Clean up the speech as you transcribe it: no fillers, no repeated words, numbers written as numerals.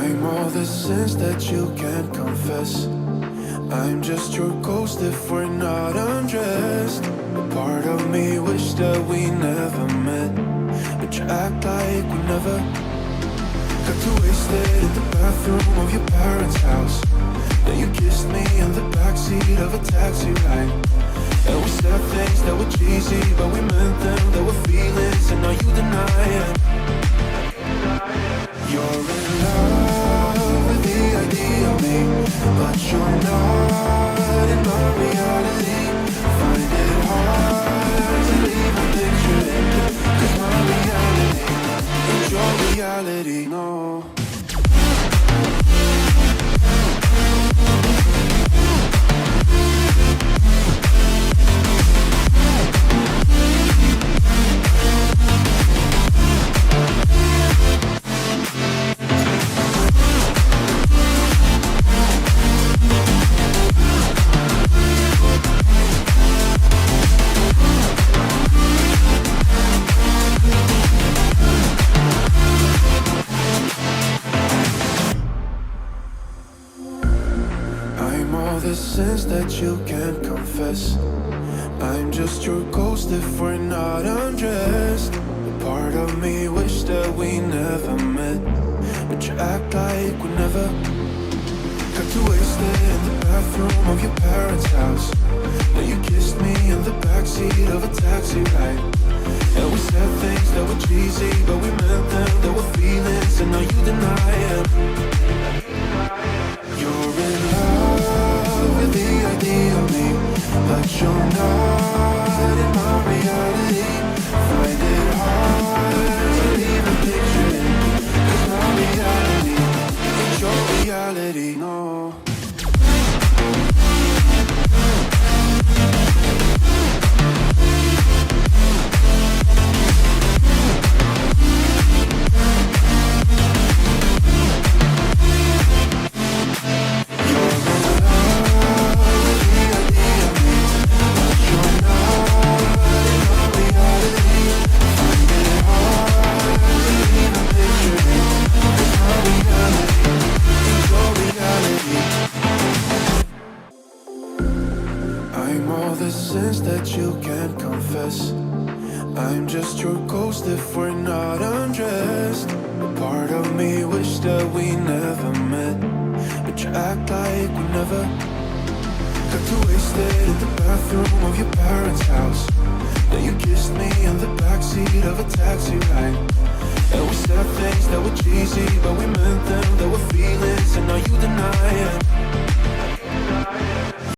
I'm all the sins that you can't confess. I'm just your ghost if we're not undressed. A part of me wish that we never met, but you act like we never. Got too wasted in the bathroom of your parents' house. Then you kissed me in the backseat of a taxi ride. And we said things that were cheesy, but we meant them. There were feelings, and now you deny it. You're in love with the idea of me, but you're not in my reality. Find it hard to leave a picture in, 'cause my reality ain't your reality, no. The sins that you can't confess. I'm just your ghost if we're not undressed. A part of me wish that we never met, but you act like we never. Got too wasted in the bathroom of your parents' house. Then you kissed me in the backseat of a taxi ride. And we said things that were cheesy, but we meant them. There were feelings, and now you deny it. You're in love with the idea of me, but you're not in my reality. Find it hard to leave a picture in, 'cause my reality ain't your reality, no. That you can't confess. I'm just your ghost if we're not undressed. A part of me wish that we never met, but you act like we never. Got too wasted in the bathroom of your parents' house. Then you kissed me in the backseat of a taxi ride. And we said things that were cheesy, but we meant them. There were feelings.